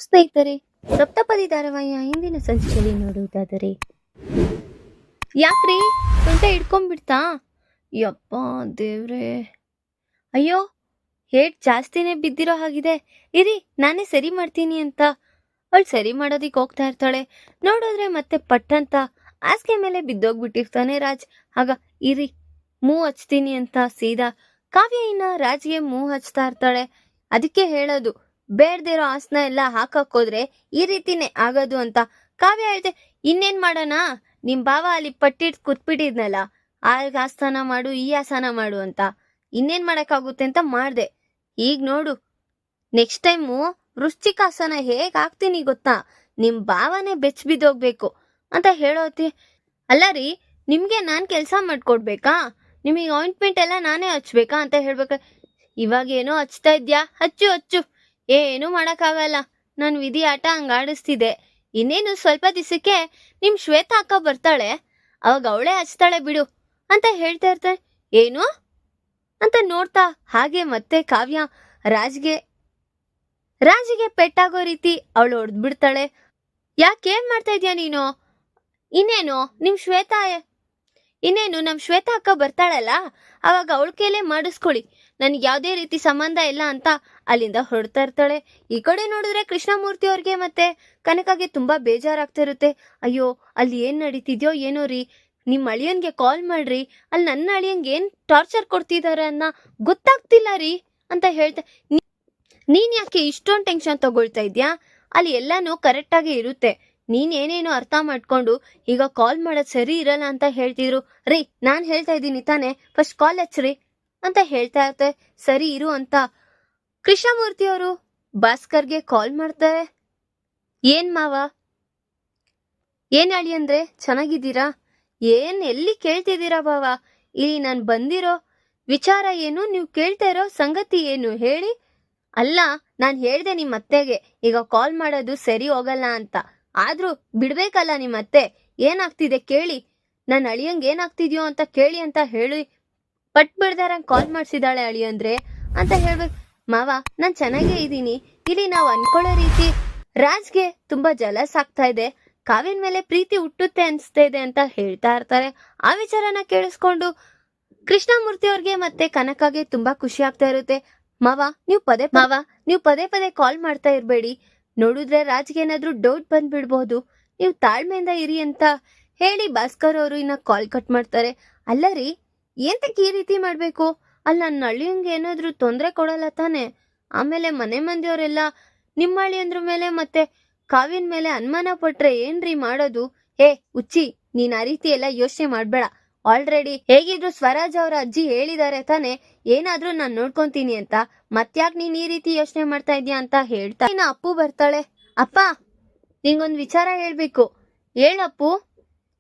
ಸ್ನೇಹಿತರೆ, ಸಪ್ತಪದಿ ಧಾರಾವಾಹಿಯ ಹಿಂದಿನ ಸಂಚಿಕೆಯಲ್ಲಿ ನೋಡುವುದಾದರೆ, ಯಾಕ್ರಿ ಸೊಂಟ ಹಿಡ್ಕೊಂಡ್ಬಿಡ್ತಾ? ಯಪ್ಪ ದೇವ್ರೆ, ಅಯ್ಯೋ ಹೇಟ್ ಜಾಸ್ತಿನೇ ಬಿದ್ದಿರೋ ಹಾಗಿದೆ, ಇರಿ ನಾನೇ ಸರಿ ಮಾಡ್ತೀನಿ ಅಂತ ಅವಳು ಸರಿ ಮಾಡೋದಿಕ್ ಹೋಗ್ತಾ ಇರ್ತಾಳೆ. ನೋಡಿದ್ರೆ ಮತ್ತೆ ಪಟ್ಟಂತ ಹಾಸಿಗೆ ಮೇಲೆ ಬಿದ್ದೋಗ್ಬಿಟ್ಟಿರ್ತಾನೆ ರಾಜ್. ಆಗ ಇರಿ ಮೂವ್ ಹಚ್ತೀನಿ ಅಂತ ಸೀದಾ ಕಾವ್ಯ ಇನ್ನ ರಾಜ್ಗೆ ಮೂವ್ ಹಚ್ತಾ ಇರ್ತಾಳೆ. ಅದಕ್ಕೆ ಹೇಳೋದು, ಬೇಡ್ದಿರೋ ಆಸನ ಎಲ್ಲ ಹಾಕೋದ್ರೆ ಈ ರೀತಿನೇ ಆಗೋದು ಅಂತ. ಕಾವ್ಯ ಹೇಳ್ದೆ, ಇನ್ನೇನ್ ಮಾಡೋಣ, ನಿಮ್ ಭಾವ ಅಲ್ಲಿ ಪಟ್ಟಿಟ್ ಕೂತ್ಬಿಟ್ಟಿದ್ನಲ್ಲ, ಆ ಆಸನ ಮಾಡು ಈ ಆಸನ ಮಾಡು ಅಂತ, ಇನ್ನೇನ್ ಮಾಡಕ್ಕಾಗುತ್ತೆ ಅಂತ ಮಾಡ್ದೆ. ಈಗ ನೋಡು, ನೆಕ್ಸ್ಟ್ ಟೈಮು ವೃಶ್ಚಿಕಾಸನ ಹೇಗ್ ಹಾಕ್ತೀನಿ ಗೊತ್ತಾ, ನಿಮ್ ಭಾವನೆ ಬೆಚ್ ಬಿದ್ದೋಗ್ಬೇಕು ಅಂತ ಹೇಳೋತಿ. ಅಲ್ಲ ರೀ, ನಿಮ್ಗೆ ನಾನ್ ಕೆಲ್ಸ ಮಾಡ್ಕೊಡ್ಬೇಕಾ? ನಿಮಗೆ ಆಯಿಂಟ್ಮೆಂಟ್ ಎಲ್ಲ ನಾನೇ ಹಚ್ಬೇಕಾ ಅಂತ ಹೇಳ್ಬೇಕ. ಇವಾಗ ಏನೋ ಹಚ್ತಾ ಇದ್ಯಾ, ಹಚ್ಚು ಹಚ್ಚು, ಏನು ಮಾಡಕ್ಕಾಗಲ್ಲ, ನನ್ ವಿಧಿ ಆಟ ಹಂಗ ಆಡಿಸ್ತಿದೆ. ಇನ್ನೇನು ಸ್ವಲ್ಪ ದಿವಸಕ್ಕೆ ನಿಮ್ ಶ್ವೇತಾ ಅಕ್ಕ ಬರ್ತಾಳೆ, ಅವಾಗ ಅವಳೇ ಹಚ್ತಾಳೆ ಬಿಡು ಅಂತ ಹೇಳ್ತಾ ಇರ್ತಾಳೆ. ಏನು ಅಂತ ನೋಡ್ತಾ ಹಾಗೆ ಮತ್ತೆ ಕಾವ್ಯ ರಾಜಿಗೆ ಪೆಟ್ಟಾಗೋ ರೀತಿ ಅವಳು ಹೊಡೆದ್ಬಿಡ್ತಾಳೆ. ಯಾಕೇನ್ ಮಾಡ್ತಾ ಇದ್ಯಾ ನೀನು? ಇನ್ನೇನು ನಮ್ ಶ್ವೇತಾ ಅಕ್ಕ ಬರ್ತಾಳಲ್ಲ, ಅವಾಗ ಅವಳ ಕೈಲೇ ಮಾಡಿಸ್ಕೊಳ್ಳಿ, ನನ್ಗೆ ಯಾವುದೇ ರೀತಿ ಸಂಬಂಧ ಇಲ್ಲ ಅಂತ ಅಲ್ಲಿಂದ ಹೊರಡ್ತಾ ಇರ್ತಾಳೆ. ಈ ಕಡೆ ನೋಡಿದ್ರೆ ಕೃಷ್ಣಮೂರ್ತಿ ಅವ್ರಿಗೆ ಮತ್ತೆ ಕನಕಗೆ ತುಂಬಾ ಬೇಜಾರಾಗ್ತಾ ಇರುತ್ತೆ. ಅಯ್ಯೋ, ಅಲ್ಲಿ ಏನ್ ನಡೀತಿದ್ಯೋ ಏನೋ ರೀ, ನಿಮ್ ಅಳಿಯನ್ಗೆ ಕಾಲ್ ಮಾಡ್ರಿ, ಅಲ್ಲಿ ನನ್ನ ಅಳಿಯನ್ಗೆ ಏನ್ ಟಾರ್ಚರ್ ಕೊಡ್ತಿದಾರೆ ಅನ್ನ ಗೊತ್ತಾಗ್ತಿಲ್ಲ ರೀ ಅಂತ ಹೇಳ್ತಾ. ನೀನ್ ಯಾಕೆ ಇಷ್ಟೊಂದು ಟೆನ್ಷನ್ ತಗೊಳ್ತಾ ಇದ್ಯಾ? ಅಲ್ಲಿ ಎಲ್ಲಾನು ಕರೆಕ್ಟ್ ಆಗಿ ಇರುತ್ತೆ, ನೀನ್ ಏನೇನೋ ಅರ್ಥ ಮಾಡ್ಕೊಂಡು ಈಗ ಕಾಲ್ ಮಾಡೋದ್ ಸರಿ ಇರಲ್ಲ ಅಂತ ಹೇಳ್ತಿದ್ರು. ರೀ, ನಾನ್ ಹೇಳ್ತಾ ಇದ್ದೀನಿ ತಾನೆ, ಫಸ್ಟ್ ಕಾಲ್ ಹಚ್ಚ್ರಿ ಅಂತ ಹೇಳ್ತಾ ಇರ್ತೆ. ಸರಿ ಇರು ಅಂತ ಕೃಷ್ಣಮೂರ್ತಿ ಅವರು ಭಾಸ್ಕರ್ಗೆ ಕಾಲ್ ಮಾಡ್ತಾರೆ. ಏನ್ ಮಾವ, ಏನ್ ಅಳಿ ಅಂದ್ರೆ ಚೆನ್ನಾಗಿದ್ದೀರಾ? ಏನ್ ಎಲ್ಲಿ ಕೇಳ್ತಿದ್ದೀರಾ ಬಾವ? ಇಲ್ಲಿ ನಾನ್ ಬಂದಿರೋ ವಿಚಾರ ಏನು, ನೀವು ಕೇಳ್ತಾ ಇರೋ ಸಂಗತಿ ಏನು ಹೇಳಿ? ಅಲ್ಲ, ನಾನ್ ಹೇಳ್ದೆ ನಿಮ್ ಅತ್ತೆಗೆ ಈಗ ಕಾಲ್ ಮಾಡೋದು ಸರಿ ಹೋಗಲ್ಲ ಅಂತ, ಆದ್ರೂ ಬಿಡ್ಬೇಕಲ್ಲ ನಿಮ್ ಅತ್ತೆ, ಏನಾಗ್ತಿದೆ ಕೇಳಿ, ನನ್ನ ಅಳಿಯಂಗ್ ಏನಾಗ್ತಿದ್ಯೋ ಅಂತ ಕೇಳಿ ಅಂತ ಹೇಳಿ ಪಟ್ ಬಿಡ್ದಾರಂಗ್ ಕಾಲ್ ಮಾಡ್ಸಿದಾಳೆ ಅಳಿಯಂದ್ರೆ ಅಂತ ಹೇಳ್ಬೇಕು. ಮಾವ, ನಾನ್ ಚೆನ್ನಾಗೇ ಇದ್ದೀನಿ, ಇಲ್ಲಿ ನಾವ್ ಅನ್ಕೊಳ್ಳೋ ರೀತಿ ರಾಜ್ಗೆ ತುಂಬಾ ಜಲಸ್ ಆಗ್ತಾ ಇದೆ, ಕಾವ್ಯನ್ ಮೇಲೆ ಪ್ರೀತಿ ಹುಟ್ಟುತ್ತೆ ಅನ್ಸ್ತಾ ಇದೆ ಅಂತ ಹೇಳ್ತಾ ಇರ್ತಾರೆ. ಆ ವಿಚಾರನ ಕೇಳಿಸ್ಕೊಂಡು ಕೃಷ್ಣಮೂರ್ತಿ ಅವ್ರಿಗೆ ಮತ್ತೆ ಕನಕಗೆ ತುಂಬಾ ಖುಷಿ ಆಗ್ತಾ ಇರುತ್ತೆ. ಮಾವ, ನೀವು ಪದೇ ಪದೇ ಕಾಲ್ ಮಾಡ್ತಾ ಇರ್ಬೇಡಿ, ನೋಡಿದ್ರೆ ರಾಜ್ಗೆ ಏನಾದ್ರೂ ಡೌಟ್ ಬಂದ್ಬಿಡ್ಬಹುದು, ನೀವು ತಾಳ್ಮೆಯಿಂದ ಇರಿ ಅಂತ ಹೇಳಿ ಭಾಸ್ಕರ್ ಅವರು ಇನ್ನ ಕಾಲ್ ಕಟ್ ಮಾಡ್ತಾರೆ. ಅಲ್ಲ ರೀ, ಎಂತಕ್ಕೆ ಈ ರೀತಿ ಮಾಡ್ಬೇಕು? ಅಲ್ಲ, ನನ್ನ ಅಳಿಯಂಗೆ ಏನಾದ್ರೂ ತೊಂದರೆ ಕೊಡಲ್ಲ ತಾನೆ? ಆಮೇಲೆ ಮನೆ ಮಂದಿಯವರೆಲ್ಲ ನಿಮ್ಮ ಅಳಿಯಂದ್ರ ಮೇಲೆ ಮತ್ತೆ ಕಾವ್ಯನ್ ಮೇಲೆ ಅನುಮಾನ ಪಟ್ರೆ ಏನ್ರಿ ಮಾಡೋದು? ಹೇ ಉಚ್ಚಿ, ನೀನ್ ಆ ರೀತಿ ಎಲ್ಲ ಯೋಚನೆ ಮಾಡ್ಬೇಡ. ಆಲ್ರೆಡಿ ಹೇಗಿದ್ರು ಸ್ವರಾಜ್ ಅವರ ಅಜ್ಜಿ ಹೇಳಿದಾರೆ ತಾನೆ, ಏನಾದ್ರೂ ನಾನ್ ನೋಡ್ಕೊಂತೀನಿ ಅಂತ, ಮತ್ಯಾಕ್ ನೀನ್ ಈ ರೀತಿ ಯೋಚನೆ ಮಾಡ್ತಾ ಇದ್ಯಾ ಅಂತ ಹೇಳ್ತಾ ಇನ್ನ ಅಪ್ಪು ಬರ್ತಾಳೆ. ಅಪ್ಪ, ನಿಂಗೊಂದ್ ವಿಚಾರ ಹೇಳ್ಬೇಕು. ಹೇಳಪ್ಪು.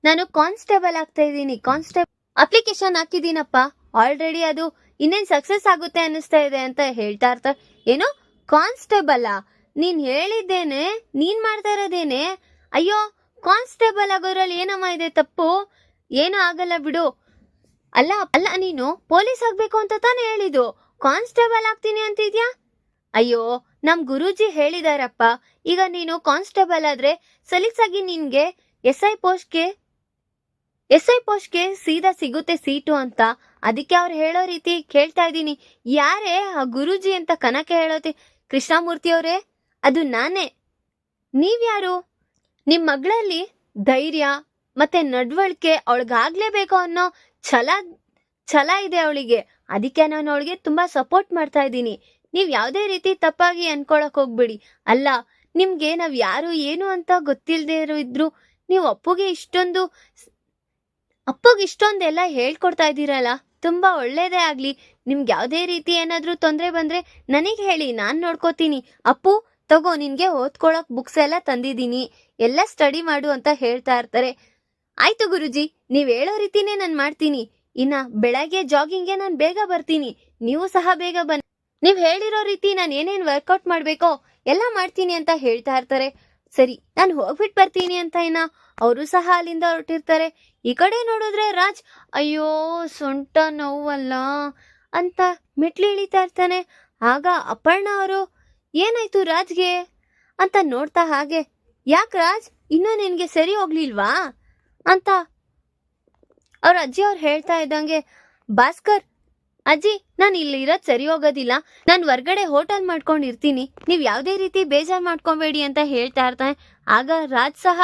ನಾನು ಕಾನ್ಸ್ಟೇಬಲ್ ಆಗ್ತಾ ಇದ್ದೀನಿ, ಕಾನ್ಸ್ಟೇಬಲ್ ಅಪ್ಲಿಕೇಶನ್ ಹಾಕಿದೀನಪ್ಪ, ಆಲ್ರೆಡಿ ಅದು ಇನ್ನೇನ್ ಸಕ್ಸಸ್ ಆಗುತ್ತೆ ಅನ್ನಿಸ್ತಾ ಇದೆ ಅಂತ ಹೇಳ್ತಾ ಇರ್ತಾರೆ. ಏನು ಕಾನ್ಸ್ಟೇಬಲ್? ನೀನ್ ಹೇಳಿದ್ದೇನೆ, ನೀನ್ ಮಾಡ್ತಾ ಇರೋದೇನೆ? ಅಯ್ಯೋ, ಕಾನ್ಸ್ಟೇಬಲ್ ಆಗೋದ್ರಲ್ಲಿ ಏನಮ್ಮ ಇದೆ ತಪ್ಪು? ಏನೂ ಆಗಲ್ಲ ಬಿಡು. ಅಲ್ಲ ನೀನು ಪೊಲೀಸ್ ಆಗ್ಬೇಕು ಅಂತ ತಾನೇ ಹೇಳಿದ್ದು, ಕಾನ್ಸ್ಟೇಬಲ್ ಆಗ್ತೀನಿ ಅಂತಿದ್ಯಾ? ಅಯ್ಯೋ, ನಮ್ ಗುರೂಜಿ ಹೇಳಿದಾರಪ್ಪ, ಈಗ ನೀನು ಕಾನ್ಸ್ಟೇಬಲ್ ಆದ್ರೆ ಸಲೀಸಾಗಿ ನಿನ್ಗೆ ಎಸ್ ಐ ಪೋಸ್ಟ್ಗೆ ಸೀದಾ ಸಿಗುತ್ತೆ ಸೀಟು ಅಂತ, ಅದಕ್ಕೆ ಅವ್ರು ಹೇಳೋ ರೀತಿ ಕೇಳ್ತಾ ಇದ್ದೀನಿ. ಯಾರೇ ಆ ಗುರೂಜಿ ಅಂತ ಕನಕ ಹೇಳೋತಿ? ಕೃಷ್ಣಮೂರ್ತಿ ಅವರೇ, ಅದು ನಾನೇ. ನೀವ್ಯಾರು? ನಿಮ್ ಮಗಳಲ್ಲಿ ಧೈರ್ಯ ಮತ್ತೆ ನಡವಳಿಕೆ ಅವಳಿಗಾಗ್ಲೇಬೇಕು ಅನ್ನೋ ಛಲ ಇದೆ ಅವಳಿಗೆ, ಅದಕ್ಕೆ ನಾನು ಅವಳಿಗೆ ತುಂಬಾ ಸಪೋರ್ಟ್ ಮಾಡ್ತಾ ಇದ್ದೀನಿ. ನೀವ್ ಯಾವ್ದೇ ರೀತಿ ತಪ್ಪಾಗಿ ಅನ್ಕೊಳಕ್ ಹೋಗ್ಬಿಡಿ. ಅಲ್ಲ, ನಿಮ್ಗೆ ನಾವ್ ಯಾರು ಏನು ಅಂತ ಗೊತ್ತಿಲ್ದೇ ಇದ್ರು ನೀವು ಅಪ್ಪುಗೆ ಇಷ್ಟೊಂದೆಲ್ಲ ಹೇಳ್ಕೊಡ್ತಾ ಇದ್ದೀರಲ್ಲ, ತುಂಬಾ ಒಳ್ಳೇದೇ ಆಗ್ಲಿ. ನಿಮ್ಗೆ ಯಾವ್ದೇ ರೀತಿ ಏನಾದ್ರೂ ತೊಂದ್ರೆ ಬಂದ್ರೆ ನನಗ್ ಹೇಳಿ, ನಾನ್ ನೋಡ್ಕೋತೀನಿ. ಅಪ್ಪು ತಗೋ, ನಿನ್ಗೆ ಓದ್ಕೊಳಕ್ ಬುಕ್ಸ್ ಎಲ್ಲ ತಂದಿದ್ದೀನಿ, ಎಲ್ಲ ಸ್ಟಡಿ ಮಾಡು ಅಂತ ಹೇಳ್ತಾ ಇರ್ತಾರೆ. ಆಯ್ತು ಗುರುಜಿ, ನೀವ್ ಹೇಳೋ ರೀತಿನೇ ನಾನ್ ಮಾಡ್ತೀನಿ. ಇನ್ನ ಬೆಳಗ್ಗೆ ಜಾಗಿಂಗ್ಗೆ ನಾನ್ ಬೇಗ ಬರ್ತೀನಿ, ನೀವು ಸಹ ಬೇಗ ಬನ್ನಿ. ನೀವ್ ಹೇಳಿರೋ ರೀತಿ ನಾನು ಏನೇನ್ ವರ್ಕೌಟ್ ಮಾಡ್ಬೇಕೋ ಎಲ್ಲ ಮಾಡ್ತೀನಿ ಅಂತ ಹೇಳ್ತಾ ಇರ್ತಾರೆ. ಸರಿ, ನಾನು ಹೋಗ್ಬಿಟ್ಟು ಬರ್ತೀನಿ ಅಂತ ಇನ್ನ ಅವರು ಸಹ ಅಲ್ಲಿಂದ ಹೊರಟಿರ್ತಾರೆ. ಈ ಕಡೆ ನೋಡಿದ್ರೆ ರಾಜ್, ಅಯ್ಯೋ ಸೊಂಟ ನೋವಲ್ಲ ಅಂತ ಮೆಟ್ಲು ಇಳಿತಾ ಇರ್ತಾನೆ. ಆಗ ಅಪರ್ಣ ಅವರು, ಏನಾಯ್ತು ರಾಜ್ಗೆ ಅಂತ ನೋಡ್ತಾ ಹಾಗೆ, ಯಾಕ್ ರಾಜ್, ಇನ್ನೂ ನಿನ್ಗೆ ಸರಿ ಹೋಗ್ಲಿಲ್ವಾ ಅಂತ ಅವ್ರ ಅಜ್ಜಿ ಅವ್ರು ಹೇಳ್ತಾ ಇದ್ದಂಗೆ, ಭಾಸ್ಕರ್ ಅಜ್ಜಿ, ನಾನು ಇಲ್ಲಿ ಇರೋದ್ ಸರಿ ಹೋಗೋದಿಲ್ಲ, ನಾನು ಹೊರ್ಗಡೆ ಹೋಟೆಲ್ ಮಾಡ್ಕೊಂಡಿರ್ತೀನಿ, ನೀವ್ ಯಾವ್ದೇ ರೀತಿ ಬೇಜಾರ್ ಮಾಡ್ಕೊಬೇಡಿ ಅಂತ ಹೇಳ್ತಾ ಇರ್ತಾನೆ. ಆಗ ರಾಜ್ ಸಹ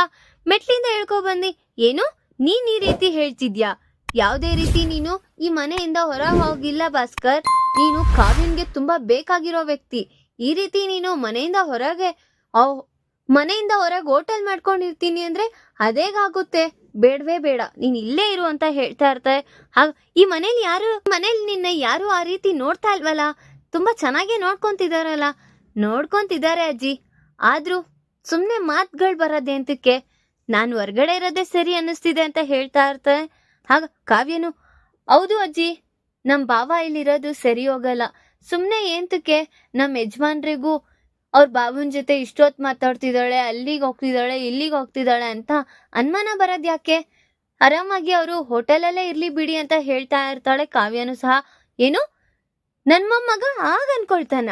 ಮೆಟ್ಲಿಂದ ಹೇಳ್ಕೊ ಬಂದಿ, ಏನು ನೀನ್ ಈ ರೀತಿ ಹೇಳ್ತಿದ್ಯಾ, ಯಾವ್ದೇ ರೀತಿ ನೀನು ಈ ಮನೆಯಿಂದ ಹೊರ ಹೋಗಿಲ್ಲ ಭಾಸ್ಕರ್, ನೀನು ಕಾವ್ಯನ್ಗೆ ತುಂಬಾ ಬೇಕಾಗಿರೋ ವ್ಯಕ್ತಿ, ಈ ರೀತಿ ನೀನು ಮನೆಯಿಂದ ಹೊರಗೆ ಹೋಟೆಲ್ ಮಾಡ್ಕೊಂಡಿರ್ತೀನಿ ಅಂದ್ರೆ ಅದೇಗಾಗುತ್ತೆ, ಬೇಡವೇ ಬೇಡ, ನೀನ್ ಇಲ್ಲೇ ಇರು ಅಂತ ಹೇಳ್ತಾ ಇರ್ತಾರೆ. ಈ ಮನೇಲಿ ನಿನ್ನ ಯಾರು ಆ ರೀತಿ ನೋಡ್ತಾ ಇಲ್ವಲ್ಲ, ತುಂಬಾ ಚೆನ್ನಾಗೇ ನೋಡ್ಕೊಂತಿದಾರೆ ಅಜ್ಜಿ, ಆದ್ರೂ ಸುಮ್ನೆ ಮಾತುಗಳು ಬರೋದೆ ಅಂತಕ್ಕೆ, ನಾನು ಹೊರ್ಗಡೆ ಇರೋದೇ ಸರಿ ಅನ್ನಿಸ್ತಿದೆ ಅಂತ ಹೇಳ್ತಾ ಇರ್ತಾರೆ. ಆಗ ಕಾವ್ಯನು, ಹೌದು ಅಜ್ಜಿ, ನಮ್ ಭಾವ ಇಲ್ಲಿರೋದು ಸರಿ ಹೋಗಲ್ಲ, ಸುಮ್ನೆ ಏಂತಕ್ಕೆ ನಮ್ ಯಜಮಾನ್ರಿಗೂ ಅವ್ರ ಬಾವನ್ ಜೊತೆ ಇಷ್ಟೊತ್ತು ಮಾತಾಡ್ತಿದ್ದಾಳೆ, ಅಲ್ಲಿಗೆ ಹೋಗ್ತಿದ್ದಾಳೆ, ಇಲ್ಲಿಗೆ ಹೋಗ್ತಿದ್ದಾಳೆ ಅಂತ ಅನುಮಾನ ಬರೋದ್ ಯಾಕೆ, ಆರಾಮಾಗಿ ಅವರು ಹೋಟೆಲಲ್ಲೇ ಇರ್ಲಿ ಬಿಡಿ ಅಂತ ಹೇಳ್ತಾ ಇರ್ತಾಳೆ. ಕಾವ್ಯನು ಸಹ, ಏನು ನನ್ ಮೊಮ್ಮಗ ಆಗ ಅನ್ಕೊಳ್ತಾನ,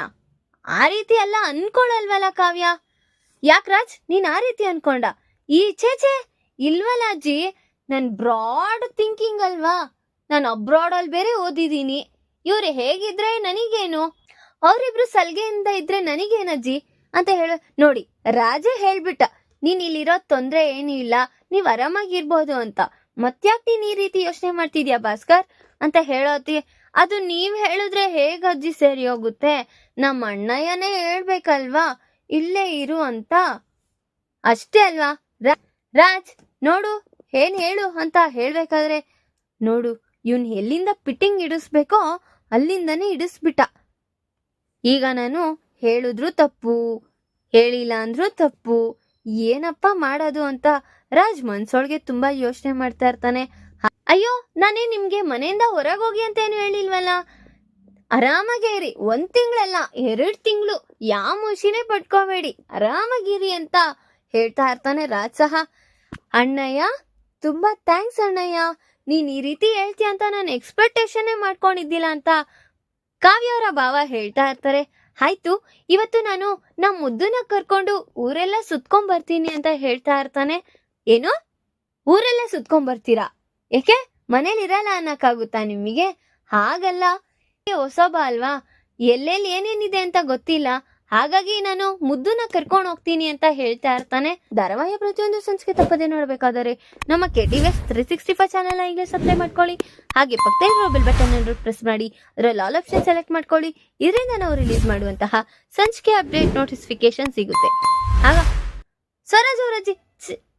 ಆ ರೀತಿ ಎಲ್ಲ ಅನ್ಕೊಳಲ್ವಲ್ಲ ಕಾವ್ಯ, ಯಾಕ್ ರಾಜ್ ನೀನ್ ಆ ರೀತಿ ಅನ್ಕೊಂಡ, ಛೇ ಇಲ್ವಲ್ಲ ಅಜ್ಜಿ, ನನ್ ಬ್ರಾಡ್ ಥಿಂಕಿಂಗ್ ಅಲ್ವಾ, ನಾನು ಅಬ್ರಾಡ್ ಅಲ್ಲಿ ಬೇರೆ ಓದಿದೀನಿ, ಇವ್ರು ಹೇಗಿದ್ರೆ ನನಗೇನು, ಅವರಿಬ್ರು ಸಲ್ಗೆಯಿಂದ ಇದ್ರೆ ನನಗೇನಜ್ಜಿ ಅಂತ ನೋಡಿ, ರಾಜೇ ಹೇಳ್ಬಿಟ್ಟ, ನೀನ್ ಇಲ್ಲಿರೋ ತೊಂದ್ರೆ ಏನೂ ಇಲ್ಲ, ನೀವ್ ಆರಾಮಾಗಿರ್ಬೋದು ಅಂತ, ಮತ್ಯಾಕ್ ನೀನ್ ಈ ರೀತಿ ಯೋಚನೆ ಮಾಡ್ತಿದ್ಯಾ ಭಾಸ್ಕರ್ ಅಂತ ಹೇಳೋತಿ. ಅದು ನೀವ್ ಹೇಳಿದ್ರೆ ಹೇಗ್ ಅಜ್ಜಿ ಸರಿ ಹೋಗುತ್ತೆ, ನಮ್ಮ ಅಣ್ಣಯ್ಯನೇ ಹೇಳ್ಬೇಕಲ್ವಾ ಇಲ್ಲೇ ಇರು ಅಂತ, ಅಷ್ಟೇ ಅಲ್ವಾ ರಾಜ್, ನೋಡು ಏನ್ ಹೇಳು ಅಂತ ಹೇಳ್ಬೇಕಾದ್ರೆ, ನೋಡು ಇವನ್ ಎಲ್ಲಿಂದ ಪಿಟ್ಟಿಂಗ್ ಇಡಿಸ್ಬೇಕೋ ಅಲ್ಲಿಂದನೇ ಇಡಿಸ್ಬಿಟ್ಟ, ಈಗ ನಾನು ಹೇಳಿದ್ರು ತಪ್ಪು, ಹೇಳಿಲ್ಲ ಅಂದ್ರೂ ತಪ್ಪು, ಏನಪ್ಪ ಮಾಡೋದು ಅಂತ ರಾಜ್ ಮನ್ಸೊಳಗೆ ತುಂಬಾ ಯೋಚನೆ ಮಾಡ್ತಾ ಇರ್ತಾನೆ. ಅಯ್ಯೋ, ನಾನೇ ನಿಮ್ಗೆ ಮನೆಯಿಂದ ಹೊರಗೋಗಿ ಅಂತ ಏನು ಹೇಳಿಲ್ವಲ್ಲ, ಆರಾಮಾಗೇ ಇರಿ, 1 ತಿಂಗಳಲ್ಲ 2 ತಿಂಗಳು ಯಾವ ಮುಷಿನೇ ಪಡ್ಕೋಬೇಡಿ, ಆರಾಮಾಗಿರಿ ಅಂತ ಹೇಳ್ತಾ ಇರ್ತಾನೆ. ರಾಜ್ ಸಹ, ಅಣ್ಣಯ್ಯ ತುಂಬಾ ಥ್ಯಾಂಕ್ಸ್ ಅಣ್ಣಯ್ಯ, ನೀನ್ ಈ ರೀತಿ ಹೇಳ್ತೀಯ ಅಂತ ನಾನು ಎಕ್ಸ್ಪೆಕ್ಟೇಷನ್ನೇ ಮಾಡ್ಕೊಂಡಿದ್ದಿಲ್ಲ ಅಂತ ಕಾವ್ಯ ಅವರ ಭಾವ ಹೇಳ್ತಾ ಇರ್ತಾರೆ. ಆಯ್ತು, ಇವತ್ತು ನಾನು ನಮ್ ಮುದ್ದುನ ಕರ್ಕೊಂಡು ಊರೆಲ್ಲ ಸುತ್ಕೊಂಡ್ ಬರ್ತೀನಿ ಅಂತ ಹೇಳ್ತಾ ಇರ್ತಾನೆ. ಏನು, ಊರೆಲ್ಲ ಸುತ್ಕೊಂಡ್ ಬರ್ತೀರಾ, ಏಕೆ ಮನೇಲಿ ಇರಲ್ಲ ಅನ್ನಕ್ಕಾಗುತ್ತಾ ನಿಮಗೆ, ಹಾಗಲ್ಲ, ಹೊಸಬ ಅಲ್ವಾ, ಎಲ್ಲೆಲ್ಲಿ ಏನೇನಿದೆ ಅಂತ ಗೊತ್ತಿಲ್ಲ, ಹಾಗಾಗಿ ನಾನು ಮುದ್ದುನ ಕರ್ಕೊಂಡು ಹೋಗ್ತೀನಿ ಅಂತ ಹೇಳ್ತಾ ಇರ್ತಾನೆ. ಧಾರಾವಾಹಿಯ ಪ್ರತಿಯೊಂದು ಸಂಚಿಕೆ ತಪ್ಪದೆ ನೋಡಬೇಕಾದರೆ ನಮ್ಮ KTVS 365 ಚಾನೆಲ್ ಈಗಲೇ ಸಬ್ಸ್ಕ್ರೈಬ್ ಮಾಡ್ಕೊಳ್ಳಿ, ಹಾಗೆ ಪಕ್ಕದಲ್ಲಿರೋ ಬೆಲ್ ಬಟನ್ ಅನ್ನು ಪ್ರೆಸ್ ಮಾಡಿ ಅದರಲ್ಲಿ ಆಲ್ ಆಪ್ಷನ್ ಸೆಲೆಕ್ಟ್ ಮಾಡ್ಕೊಳ್ಳಿ, ಇದರಿಂದ ನಾವು ರಿಲೀಸ್ ಮಾಡುವಂತಹ ಸಂಚಿಕೆ ಅಪ್ಡೇಟ್ ನೋಟಿಫಿಕೇಶನ್ ಸಿಗುತ್ತೆ. ಆಗ ಸ್ವರಾಜ್ ಅವರಜ್ಜಿ,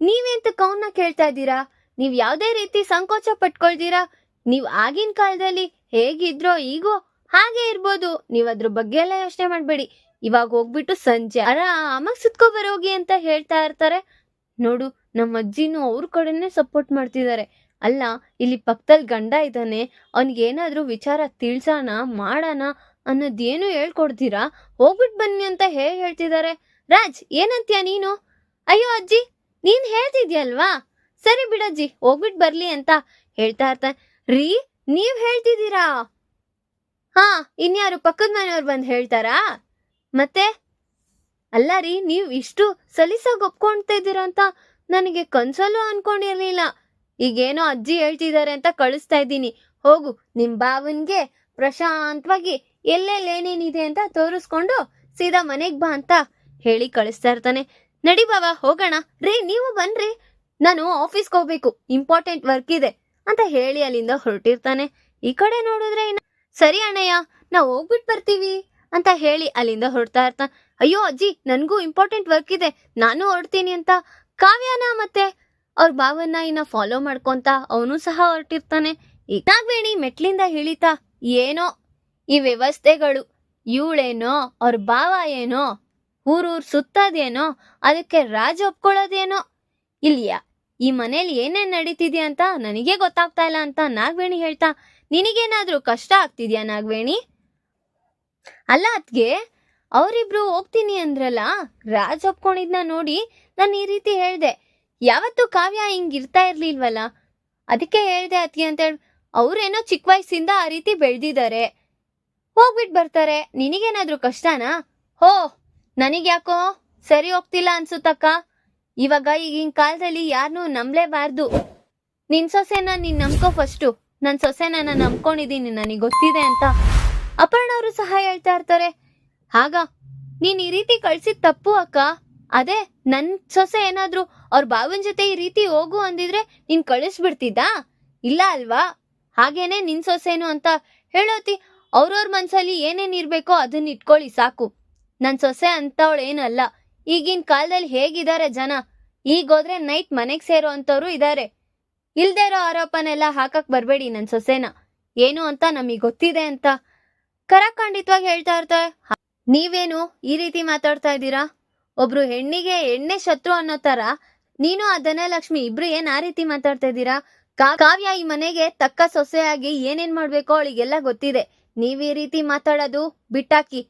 ನೀವೆಂತ ಕೌನ್ನ ಕೇಳ್ತಾ ಇದ್ದೀರಾ, ನೀವ್ ಯಾವ್ದೇ ರೀತಿ ಸಂಕೋಚ ಪಟ್ಕೊಳ್ತೀರಾ, ನೀವ್ ಆಗಿನ ಕಾಲದಲ್ಲಿ ಹೇಗಿದ್ರೋ ಈಗೋ ಹಾಗೆ ಇರ್ಬೋದು, ನೀವ್ ಅದ್ರ ಬಗ್ಗೆ ಎಲ್ಲ ಯೋಚನೆ ಮಾಡ್ಬೇಡಿ, ಇವಾಗ ಹೋಗ್ಬಿಟ್ಟು ಸಂಜೆ ಆರಾಮಾಗಿ ಸುತ್ಕೊ ಬರೋಗಿ ಅಂತ ಹೇಳ್ತಾ ಇರ್ತಾರೆ. ನೋಡು, ನಮ್ಮ ಅಜ್ಜಿನೂ ಅವ್ರ ಕಡೆನೆ ಸಪೋರ್ಟ್ ಮಾಡ್ತಿದ್ದಾರೆ, ಅಲ್ಲ ಇಲ್ಲಿ ಪಕ್ಕದಲ್ಲಿ ಗಂಡ ಇದ್ದಾನೆ, ಅವನಿಗೇನಾದ್ರೂ ವಿಚಾರ ತಿಳ್ಸೋಣ ಮಾಡೋಣ ಅನ್ನೋದೇನು ಹೇಳ್ಕೊಡ್ತೀರಾ, ಹೋಗ್ಬಿಟ್ಟು ಬನ್ನಿ ಅಂತ ಹೇಳ್ತಿದ್ದಾರೆ. ರಾಜ್ ಏನಂತೀಯ ನೀನು, ಅಯ್ಯೋ ಅಜ್ಜಿ ನೀನ್ ಹೇಳ್ತಿದ್ಯಲ್ವಾ, ಸರಿ ಬಿಡಜ್ಜಿ ಹೋಗ್ಬಿಟ್ಟು ಬರ್ಲಿ ಅಂತ ಹೇಳ್ತಾ ಇರ್ತಾನೆ. ರೀ, ನೀವ್ ಹೇಳ್ತಿದ್ದೀರಾ, ಹಾ ಇನ್ಯಾರು ಪಕ್ಕದ ಮನೆಯವ್ರು ಬಂದು ಹೇಳ್ತಾರಾ, ಮತ್ತೆ ಅಲ್ಲ ರೀ, ನೀವು ಇಷ್ಟು ಸಲೀಸಾಗಿ ಒಪ್ಕೊಳ್ತಾ ಇದ್ದೀರಾ ಅಂತ ನನಗೆ ಕನ್ಸಲ್ಲೂ ಅನ್ಕೊಂಡಿರ್ಲಿಲ್ಲ, ಈಗೇನೋ ಅಜ್ಜಿ ಹೇಳ್ತಿದ್ದಾರೆ ಅಂತ ಕಳಿಸ್ತಾ ಇದ್ದೀನಿ, ಹೋಗು ನಿಮ್ ಬಾವನ್ಗೆ ಪ್ರಶಾಂತವಾಗಿ ಎಲ್ಲೆಲ್ಲಿ ಏನೇನಿದೆ ಅಂತ ತೋರಿಸ್ಕೊಂಡು ಸೀದಾ ಮನೆಗ್ ಬಾ ಅಂತ ಹೇಳಿ ಕಳಿಸ್ತಾ ಇರ್ತಾನೆ. ನಡಿ ಬಾವ ಹೋಗೋಣ, ರೀ ನೀವು ಬನ್ರಿ, ನಾನು ಆಫೀಸ್ಗೆ ಹೋಗ್ಬೇಕು, ಇಂಪಾರ್ಟೆಂಟ್ ವರ್ಕ್ ಇದೆ ಅಂತ ಹೇಳಿ ಅಲ್ಲಿಂದ ಹೊರಟಿರ್ತಾನೆ. ಈ ಕಡೆ ನೋಡಿದ್ರೆ ಸರಿ ಅಣ್ಣಯ್ಯ ನಾವು ಹೋಗ್ಬಿಟ್ಟು ಬರ್ತೀವಿ ಅಂತ ಹೇಳಿ ಅಲ್ಲಿಂದ ಹೊರಡ್ತಾ ಇರ್ತಾನೆ. ಅಯ್ಯೋ ಅಜ್ಜಿ ನನ್ಗೂ ಇಂಪಾರ್ಟೆಂಟ್ ವರ್ಕ್ ಇದೆ, ನಾನು ಹೊರಡ್ತೀನಿ ಅಂತ ಕಾವ್ಯನ ಮತ್ತೆ ಅವ್ರ ಭಾವನ್ನ ಇನ್ನ ಫಾಲೋ ಮಾಡ್ಕೊಂತ ಅವನು ಸಹ ಹೊರಟಿರ್ತಾನೆ. ಈಗ ನಾಗವೇಣಿ ಮೆಟ್ಲಿಂದ ಇಳಿತಾ, ಏನೋ ಈ ವ್ಯವಸ್ಥೆಗಳು, ಇವಳೇನೋ ಅವ್ರ ಭಾವ ಏನೋ ಊರೂರ್ ಸುತ್ತದೇನೋ, ಅದಕ್ಕೆ ರಾಜ ಒಪ್ಕೊಳ್ಳೋದೇನೋ, ಇಲ್ಲಿಯಾ ಈ ಮನೇಲಿ ಏನೇನ್ ನಡೀತಿದ್ಯಾ ಅಂತ ನನಗೆ ಗೊತ್ತಾಗ್ತಾ ಇಲ್ಲ ಅಂತ ನಾಗವೇಣಿ ಹೇಳ್ತಾ, ನಿನಗೇನಾದ್ರೂ ಕಷ್ಟ ಆಗ್ತಿದ್ಯಾ ನಾಗವೇಣಿ, ಅಲ್ಲ ಅದ್ಗೆ ಅವರಿಬ್ರು ಹೋಗ್ತೀನಿ ಅಂದ್ರಲ್ಲ, ರಾಜ್ ಒಪ್ಕೊಂಡಿದ್ನ ನೋಡಿ ನಾನು ಈ ರೀತಿ ಹೇಳ್ದೆ, ಯಾವತ್ತೂ ಕಾವ್ಯ ಹಿಂಗಿರ್ತಾ ಇರ್ಲಿಲ್ವಲ್ಲ, ಅದಕ್ಕೆ ಹೇಳ್ದೆ ಅತ್ಗೆ ಅಂತೇಳಿ, ಅವ್ರೇನೋ ಚಿಕ್ಕ ವಯಸ್ಸಿಂದ ಆ ರೀತಿ ಬೆಳೆದಿದ್ದಾರೆ, ಹೋಗ್ಬಿಟ್ಟು ಬರ್ತಾರೆ, ನಿನಗೇನಾದ್ರೂ ಕಷ್ಟನಾ, ಹೋ ನನಗ್ಯಾಕೋ ಸರಿ ಹೋಗ್ತಿಲ್ಲ ಅನ್ಸುತ್ತಕ್ಕ. ಇವಾಗ ಈಗಿನ ಕಾಲದಲ್ಲಿ ಯಾರನ್ನೂ ನಂಬಲೇಬಾರ್ದು. ನಿನ್ ಸೊಸೆನ ನೀನ್ ನಂಬ್ಕೋ ಫಸ್ಟು. ನನ್ ಸೊಸೆನ ನಾನು ನಂಬ್ಕೊಂಡಿದ್ದೀನಿ, ನನಗೆ ಗೊತ್ತಿದೆ ಅಂತ ಅಪರ್ಣ ಅವರು ಸಹ ಹೇಳ್ತಾ ಇರ್ತಾರೆ. ಆಗ ನೀನ್ ಈ ರೀತಿ ಕಳ್ಸಿದ್ ತಪ್ಪು ಅಕ್ಕ. ಅದೇ ನನ್ ಸೊಸೆ ಏನಾದ್ರು ಅವ್ರ ಬಾವನ್ ಜೊತೆ ಈ ರೀತಿ ಹೋಗು ಅಂದಿದ್ರೆ ನೀನ್ ಕಳಿಸ್ಬಿಡ್ತಿದ್ದ? ಇಲ್ಲ ಅಲ್ವಾ? ಹಾಗೇನೆ ನಿನ್ ಸೊಸೆನು ಅಂತ ಹೇಳೋತಿ. ಅವ್ರವ್ರ ಮನ್ಸಲ್ಲಿ ಏನೇನ್ ಇರ್ಬೇಕೋ ಅದನ್ನ ಇಟ್ಕೊಳ್ಳಿ ಸಾಕು. ನನ್ ಸೊಸೆ ಅಂತವಳೇನಲ್ಲ. ಈಗಿನ ಕಾಲದಲ್ಲಿ ಹೇಗಿದ್ದಾರೆ ಜನ, ಈಗೋದ್ರೆ ನೈಟ್ ಮನೆಗ್ ಸೇರೋ ಅಂತವ್ರು ಇದಾರೆ. ಇಲ್ದೇ ಇರೋ ಆರೋಪನೆಲ್ಲ ಹಾಕಕ್ ಬರ್ಬೇಡಿ ನನ್ ಸೊಸೆನ. ಏನು ಅಂತ ನಮಗ್ ಗೊತ್ತಿದೆ ಅಂತ ಕರಾಖಂಡಿತವಾಗಿ ಹೇಳ್ತಾ ಇರ್ತಾರೆ. ನೀವೇನು ಈ ರೀತಿ ಮಾತಾಡ್ತಾ ಇದ್ದೀರಾ? ಒಬ್ರು ಹೆಣ್ಣಿಗೆ ಎಣ್ಣೆ ಶತ್ರು ಅನ್ನೋ ತರ ನೀನು ಆ ಧನಲಕ್ಷ್ಮಿ ಇಬ್ರು ಏನ್ ಆ ರೀತಿ ಮಾತಾಡ್ತಾ ಇದ್ದೀರಾ? ಕಾವ್ಯ ಈ ಮನೆಗೆ ತಕ್ಕ ಸೊಸೆಯಾಗಿ ಏನೇನ್ ಮಾಡ್ಬೇಕೋ ಅವಳಿಗೆಲ್ಲ ಗೊತ್ತಿದೆ. ನೀವ್ ಈ ರೀತಿ ಮಾತಾಡೋದು ಬಿಟ್ಟಾಕಿ.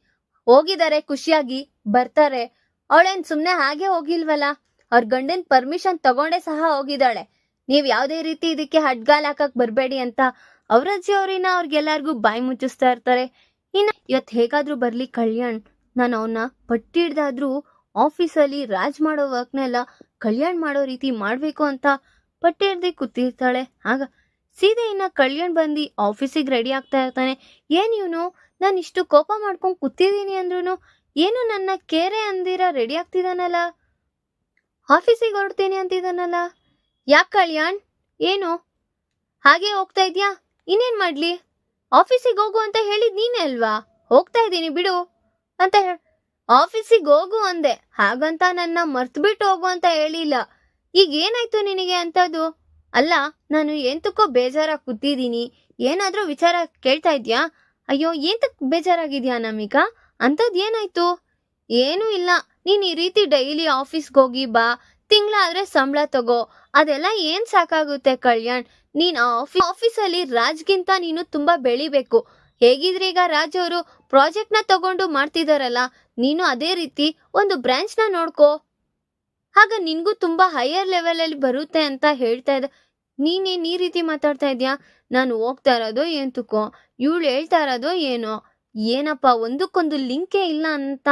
ಹೋಗಿದ್ದಾರೆ ಖುಷಿಯಾಗಿ, ಬರ್ತಾರೆ. ಅವಳೇನ್ ಸುಮ್ನೆ ಹಾಗೆ ಹೋಗಿಲ್ವಲ್ಲ, ಅವ್ರ ಗಂಡನ್ ಪರ್ಮಿಷನ್ ತಗೊಂಡೇ ಸಹ ಹೋಗಿದ್ದಾಳೆ. ನೀವ್ ಯಾವ್ದೇ ರೀತಿ ಇದಕ್ಕೆ ಹಡ್ಗಾಲ್ ಹಾಕಕ್ ಬರ್ಬೇಡಿ ಅಂತ ಅವ್ರ ಅಜ್ಜಿ ಅವ್ರಿನ ಅವ್ರಿಗೆಲ್ಲಾರ್ಗು ಬಾಯಿ ಮುಚ್ಚಿಸ್ತಾ ಇರ್ತಾರೆ. ಇನ್ನ ಇವತ್ ಹೇಗಾದ್ರೂ ಬರ್ಲಿ ಕಲ್ಯಾಣ್, ನಾನು ಅವನ್ನ ಪಟ್ಟಿ ಹಿಡ್ದಾದ್ರೂ ಆಫೀಸಲ್ಲಿ ರಾಜ್ ಮಾಡೋ ವರ್ಕ್ನೆಲ್ಲ ಕಲ್ಯಾಣ್ ಮಾಡೋ ರೀತಿ ಮಾಡ್ಬೇಕು ಅಂತ ಪಟ್ಟಿ ಹಿಡ್ದು ಕೂತಿರ್ತಾಳೆ. ಆಗ ಸೀದೆ ಇನ್ನ ಕಲ್ಯಾಣ್ ಬಂದು ಆಫೀಸಿಗೆ ರೆಡಿ ಆಗ್ತಾ ಇರ್ತಾನೆ. ಏನ್ ಇವನು, ನಾನು ಇಷ್ಟು ಕೋಪ ಮಾಡ್ಕೊಂಡ್ ಕೂತಿದ್ದೀನಿ ಅಂದ್ರೂ ಏನು ನನ್ನ ಕೇರೆ ಅಂದಿರ ರೆಡಿ ಆಗ್ತಿದಾನಲ್ಲ, ಆಫೀಸಿಗೆ ಹೊರಡ್ತೀನಿ ಅಂತಿದಾನಲ್ಲ. ಯಾಕೆ ಕಲ್ಯಾಣ್, ಏನು ಹಾಗೆ ಹೋಗ್ತಾ ಇದ್ಯಾ? ಇನ್ನೇನ್ ಮಾಡ್ಲಿ, ಆಫೀಸಿಗೆ ಹೋಗು ಅಂತ ಹೇಳಿದ್ ನೀನೇ ಅಲ್ವಾ? ಹೋಗ್ತಾ ಇದ್ದೀನಿ ಬಿಡು ಅಂತ ಆಫೀಸಿಗೆ ಹೋಗು ಅಂದೆ, ಹಾಗಂತ ನನ್ನ ಮರ್ತ್ಬಿಟ್ಟು ಹೋಗು ಅಂತ ಹೇಳಿಲ್ಲ. ಈಗ ಏನಾಯ್ತು ನಿನಗೆ ಅಂತದ್ದು? ಅಲ್ಲ, ನಾನು ಎಂತಕ್ಕೋ ಬೇಜಾರಾಗಿ ಕೂತಿದ್ದೀನಿ, ಏನಾದ್ರೂ ವಿಚಾರ ಕೇಳ್ತಾ ಇದ್ಯಾ? ಅಯ್ಯೋ ಏಂತಕ್ ಬೇಜಾರಾಗಿದ್ಯಾ ನಮಿಕಾ? ಅಂತದ್ ಏನಾಯ್ತು? ಏನೂ ಇಲ್ಲ, ನೀನ್ ಈ ರೀತಿ ಡೈಲಿ ಆಫೀಸ್ಗೆ ಹೋಗಿ ಬಾ, ತಿಂಗಳಾದ್ರೆ ಸಂಬಳ ತಗೋ, ಅದೆಲ್ಲ ಏನ್ ಸಾಕಾಗುತ್ತೆ ಕಲ್ಯಾಣ್. ನೀನ್ ಆಫೀಸಲ್ಲಿ ರಾಜ್ಗಿಂತ ನೀನು ತುಂಬಾ ಬೆಳಿಬೇಕು. ಹೇಗಿದ್ರೆ ಈಗ ರಾಜ್ ಅವರು ಪ್ರಾಜೆಕ್ಟ್ ನ ತಗೊಂಡು ಮಾಡ್ತಿದಾರಲ್ಲ, ನೀನು ಅದೇ ರೀತಿ ಒಂದು ಬ್ರಾಂಚ್ ನ ನೋಡ್ಕೋ, ಆಗ ನಿನ್ಗೂ ತುಂಬಾ ಹೈಯರ್ ಲೆವೆಲ್ ಅಲ್ಲಿ ಬರುತ್ತೆ ಅಂತ ಹೇಳ್ತಾ ಇದ್ದ. ನೀನೇನ್ ಈ ರೀತಿ ಮಾತಾಡ್ತಾ ಇದ್ಯಾ? ನಾನು ಹೋಗ್ತಾ ಇರೋದೋ ಏಂತಕ್ಕೋ, ಇವಳು ಹೇಳ್ತಾ ಇರೋದೋ ಏನೋ, ಏನಪ್ಪ ಒಂದಕ್ಕೊಂದು ಲಿಂಕೇ ಇಲ್ಲ ಅಂತ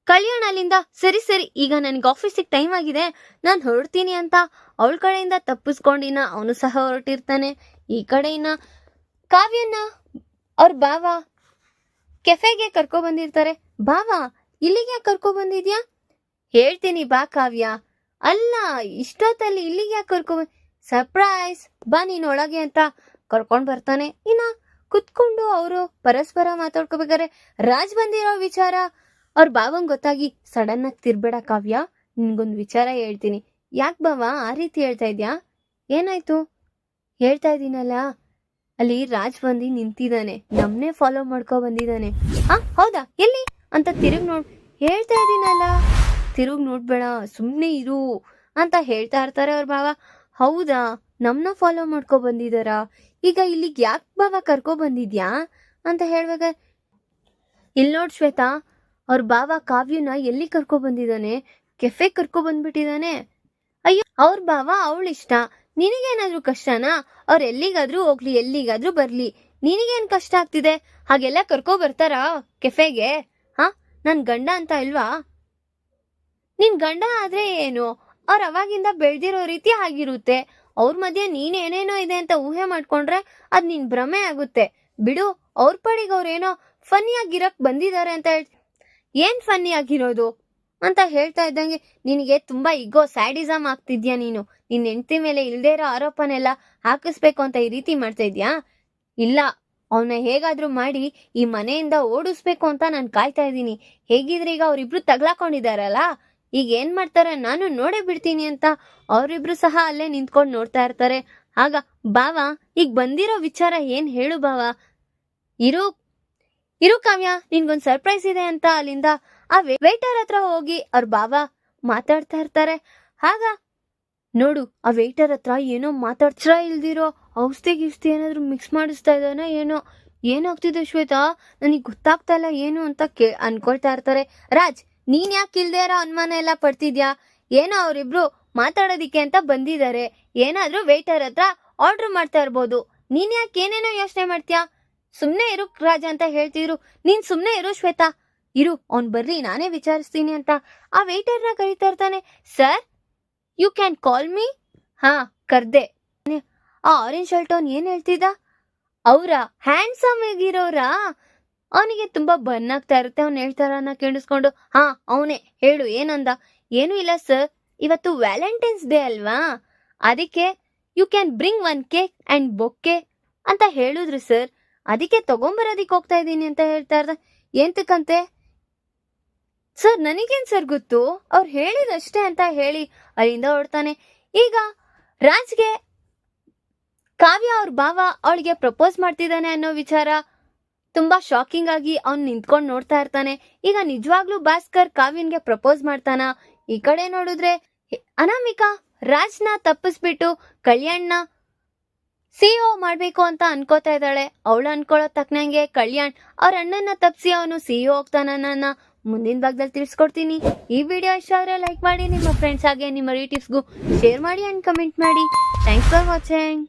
ಕಲ್ಯಾಣ್ ಅಲ್ಲಿಂದ ಸರಿ ಈಗ ನನ್ಗೆ ಆಫೀಸಿಗೆ ಟೈಮ್ ಆಗಿದೆ, ನಾನು ಹೊರಡ್ತೀನಿ ಅಂತ ಅವಳ ಕಡೆಯಿಂದ ತಪ್ಪಿಸ್ಕೊಂಡಿನ ಅವನು ಸಹ ಹೊರಟಿರ್ತಾನೆ. ಈ ಕಡೆಯಿಂದ ಕಾವ್ಯನ ಅವ್ರ ಬಾವ ಕೆಫೆಗೆ ಕರ್ಕೊ ಬಂದಿರ್ತಾರೆ. ಬಾವ ಇಲ್ಲಿಗೆ ಕರ್ಕೊ ಬಂದಿದ್ಯಾ? ಹೇಳ್ತೀನಿ ಬಾ ಕಾವ್ಯ. ಅಲ್ಲ, ಇಷ್ಟೊತ್ತಲ್ಲಿ ಇಲ್ಲಿಗೆ ಯಾಕೆ ಸರ್ಪ್ರೈಸ್, ಬಾ ನೀನ್ ಒಳಗೆ ಅಂತ ಕರ್ಕೊಂಡ್ ಬರ್ತಾನೆ. ಇನ್ನ ಕುತ್ಕೊಂಡು ಅವರು ಪರಸ್ಪರ ಮಾತಾಡ್ಕೋಬೇಕಾರೆ ರಾಜ್ ಬಂದಿರೋ ವಿಚಾರ ಅವ್ರ ಬಾವಂಗ್ ಗೊತ್ತಾಗಿ ಸಡನ್ ಆಗಿ ತಿರ್ಬೇಡ ಕಾವ್ಯ, ನಿನ್ಗೊಂದು ವಿಚಾರ ಹೇಳ್ತೀನಿ. ಯಾಕೆ ಬಾವ ಆ ರೀತಿ ಹೇಳ್ತಾ ಇದ್ಯಾ? ಏನಾಯ್ತು? ಹೇಳ್ತಾ ಇದ್ದೀನಲ್ಲ, ಅಲ್ಲಿ ರಾಜ್ ಬಂದು ನಿಂತಿದ್ದಾನೆ, ನಮ್ನೆ ಫಾಲೋ ಮಾಡ್ಕೊ ಬಂದಿದ್ದಾನೆ. ಹೌದಾ, ಎಲ್ಲಿ ಅಂತ ಹೇಳ್ತಾ ಇದ್ದೀನಲ್ಲ, ತಿರುಗ್ ನೋಡ್ಬೇಡ, ಸುಮ್ನೆ ಇರು ಅಂತ ಹೇಳ್ತಾ ಇರ್ತಾರೆ ಅವ್ರ ಬಾವ. ಹೌದಾ, ನಮ್ನ ಫಾಲೋ ಮಾಡ್ಕೊ ಬಂದಿದಾರ? ಈಗ ಇಲ್ಲಿಗೆ ಯಾಕೆ ಬಾವ ಕರ್ಕೊ ಬಂದಿದ್ಯಾ ಅಂತ ಹೇಳ್ಬೇಕ. ಇಲ್ಲಿ ನೋಡ್ ಶ್ವೇತಾ, ಅವ್ರ ಬಾವ ಕಾವ್ಯನ ಎಲ್ಲಿ ಕರ್ಕೊ ಬಂದಿದ್ದಾನೆ? ಕೆಫೆ ಕರ್ಕೊ ಬಂದ್ಬಿಟ್ಟಿದ್ದಾನೆ. ಅಯ್ಯೋ, ಅವ್ರ ಬಾವ ಅವಳಿಷ್ಟ, ನಿನಗೇನಾದ್ರೂ ಕಷ್ಟನಾ? ಅವ್ರ ಎಲ್ಲಿಗಾದ್ರೂ ಹೋಗ್ಲಿ, ಎಲ್ಲಿಗಾದ್ರೂ ಬರ್ಲಿ, ನಿನಗೇನ್ ಕಷ್ಟ ಆಗ್ತಿದೆ? ಹಾಗೆಲ್ಲ ಕರ್ಕೊ ಬರ್ತಾರಾ ಕೆಫೆಗೆ? ನನ್ ಗಂಡ ಅಂತ ಇಲ್ವಾ? ನಿನ್ ಗಂಡ ಆದ್ರೆ ಏನು, ಅವ್ರ ಅವಾಗಿಂದ ಬೆಳ್ದಿರೋ ರೀತಿ ಆಗಿರುತ್ತೆ. ಅವ್ರ ಮಧ್ಯೆ ನೀನೇನೇನೋ ಇದೆ ಅಂತ ಊಹೆ ಮಾಡ್ಕೊಂಡ್ರೆ ಅದ್ ನಿನ್ ಭ್ರಮೆ ಆಗುತ್ತೆ. ಬಿಡು, ಅವ್ರ ಪಡಿಗೆ ಅವ್ರೇನೋ ಫನ್ನಿ ಆಗಿರಕ್ ಬಂದಿದ್ದಾರೆ ಅಂತ ಏನ್ ಫನ್ನಿ ಆಗಿರೋದು ಅಂತ ಹೇಳ್ತಾ ಇದ್ದಂಗೆ ನಿನಗೆ ತುಂಬಾ ಈಗೋ ಸ್ಯಾಡಿಸಮ್ ಆಗ್ತಿದ್ಯಾ ನೀನು. ನಿನ್ ಹೆಂಡತಿ ಮೇಲೆ ಇಲ್ದೇ ಇರೋ ಆರೋಪನೆಲ್ಲ ಹಾಕಿಸ್ಬೇಕು ಅಂತ ಈ ರೀತಿ ಮಾಡ್ತಾ ಇದ್ಯಾ? ಇಲ್ಲ, ಅವನ್ನ ಹೇಗಾದ್ರೂ ಮಾಡಿ ಈ ಮನೆಯಿಂದ ಓಡಿಸ್ಬೇಕು ಅಂತ ನಾನು ಕಾಯ್ತಾ ಇದ್ದೀನಿ. ಹೇಗಿದ್ರೆ ಈಗ ಅವ್ರಿಬ್ರು ತಗ್ಲಾಕೊಂಡಿದಾರಲ್ಲ, ಈಗ ಏನ್ ಮಾಡ್ತಾರೆ ನಾನು ನೋಡೇ ಬಿಡ್ತೀನಿ ಅಂತ ಅವರಿಬ್ರು ಸಹ ಅಲ್ಲೇ ನಿಂತ್ಕೊಂಡು ನೋಡ್ತಾ ಇರ್ತಾರೆ. ಆಗ ಬಾವ, ಈಗ ಬಂದಿರೋ ವಿಚಾರ ಏನ್ ಹೇಳು ಬಾವ. ಇರು ಕಾವ್ಯ, ನಿನ್ಗೊಂದ್ ಸರ್ಪ್ರೈಸ್ ಇದೆ ಅಂತ ಅಲ್ಲಿಂದ ಆ ವೇಟರ್ ಹತ್ರ ಹೋಗಿ ಅವ್ರ ಬಾವ ಮಾತಾಡ್ತಾ ಇರ್ತಾರೆ. ಆಗ ನೋಡು, ಆ ವೇಟರ್ ಹತ್ರ ಏನೋ ಮಾತಾಡ್ಸ್ರ ಇಲ್ದಿರೋ ಔಷಧಿ ಗಿಷ್ಟಿ ಏನಾದ್ರು ಮಿಕ್ಸ್ ಮಾಡಿಸ್ತಾ ಇದ್ದಾನ ಏನೋ. ಏನಾಗ್ತಿದೆ ಶ್ವೇತಾ, ನನಗೆ ಗೊತ್ತಾಗ್ತಾ ಇಲ್ಲ ಏನು ಅಂತ ಅನ್ಕೊಳ್ತಾ ಇರ್ತಾರೆ. ರಾಜ್, ನೀನ್ ಯಾಕೆ ಇಲ್ದೇ ಇರೋ ಅನುಮಾನ ಎಲ್ಲ ಪಡ್ತಿದ್ಯಾ? ಏನೋ ಅವ್ರಿಬ್ರು ಮಾತಾಡೋದಿಕ್ಕೆ ಅಂತ ಬಂದಿದ್ದಾರೆ, ಏನಾದ್ರೂ ವೇಟರ್ ಹತ್ರ ಆರ್ಡರ್ ಮಾಡ್ತಾ ಇರ್ಬೋದು. ನೀನ್ ಯಾಕೆ ಏನೇನೋ ಯೋಚನೆ ಮಾಡ್ತೀಯಾ? ಸುಮ್ನೆ ಇರು ರಾಜ ಅಂತ ಹೇಳ್ತಿದ್ರು. ನೀನ್ ಸುಮ್ನೆ ಇರು ಶ್ವೇತಾ, ಇರು ಅವ್ನು ಬರ್ಲಿ ನಾನೇ ವಿಚಾರಿಸ್ತೀನಿ ಅಂತ ಆ ವೇಟರ್ನ ಕರೀತಾ ಇರ್ತಾನೆ. Sir, you can call me. ಹಾ, ಕರ್ದೆ. ಆ ಆರೆಂಜ್ ಶರ್ಟ್ ಅವ್ನು ಏನ್ ಹೇಳ್ತಿದ್ದ? ಅವ್ರ ಹ್ಯಾಂಡ್ಸಮ್ ಆಗಿರೋರಾ? ಅವನಿಗೆ ತುಂಬಾ ಬರ್ನ್ ಆಗ್ತಾ ಇರುತ್ತೆ. ಅವ್ನು ಹೇಳ್ತಾರನ್ನ ಕೇಳಿಸ್ಕೊಂಡು, ಹಾ ಅವನೇ, ಹೇಳು ಏನಂದ? ಏನೂ ಇಲ್ಲ ಸರ್, ಇವತ್ತು ವ್ಯಾಲೆಂಟೈನ್ಸ್ ಡೇ ಅಲ್ವಾ, ಅದಕ್ಕೆ you can bring 1 cake and bouquet ಅಂತ ಹೇಳಿದ್ರು ಸರ್, ಅದಕ್ಕೆ ತಗೊಂಬರೋದಿಕ್ ಹೋಗ್ತಾ ಇದ್ದೀನಿ ಅಂತ ಹೇಳ್ತಾ ಇರ್ದ. ಎಂತಕ್ಕಂತೆ? ಸರ್ ನನಗೇನ್ ಸರ್ ಗೊತ್ತು, ಅವ್ರು ಹೇಳಿದಷ್ಟೇ ಅಂತ ಹೇಳಿ ಅಲ್ಲಿಂದ ಹೊಡ್ತಾನೆ. ಈಗ ರಾಜ್ಗೆ ಕಾವ್ಯ ಅವ್ರ ಭಾವ ಅವಳಿಗೆ ಪ್ರಪೋಸ್ ಮಾಡ್ತಿದ್ದಾನೆ ಅನ್ನೋ ವಿಚಾರ ತುಂಬಾ ಶಾಕಿಂಗ್ ಆಗಿ ಅವ್ನು ನಿಂತ್ಕೊಂಡು ನೋಡ್ತಾ ಇರ್ತಾನೆ. ಈಗ ನಿಜವಾಗ್ಲೂ ಭಾಸ್ಕರ್ ಕಾವ್ಯನ್ಗೆ ಪ್ರಪೋಸ್ ಮಾಡ್ತಾನ? ಈ ಕಡೆ ನೋಡಿದ್ರೆ ಅನಾಮಿಕಾ ರಾಜ್ನ ತಪ್ಪಿಸ್ಬಿಟ್ಟು ಕಲ್ಯಾಣ್ನ ಸಿಇಒ ಮಾಡ್ಬೇಕು ಅಂತ ಅನ್ಕೋತಾ ಇದ್ದಾಳೆ. ಅವಳು ಅನ್ಕೊಳ್ಳೋ ತಕ್ಕನಂಗೆ ಕಲ್ಯಾಣ್ ಅವ್ರ ಅಣ್ಣನ ತಪ್ಪಿಸಿ ಅವನು ಸಿಇಒ ಹೋಗ್ತಾನ. ಮುಂದಿನ ಭಾಗದಲ್ಲಿ ತಿಳಿಸ್ಕೊಡ್ತೀನಿ. ಈ ವಿಡಿಯೋ ಇಷ್ಟ ಆದ್ರೆ ಲೈಕ್ ಮಾಡಿ, ನಿಮ್ಮ ಫ್ರೆಂಡ್ಸ್ ಹಾಗೆ ನಿಮ್ಮ ರಿಲೇಟಿವ್ಸ್ಗೂ ಶೇರ್ ಮಾಡಿ ಅಂಡ್ ಕಮೆಂಟ್ ಮಾಡಿ. Thanks for watching.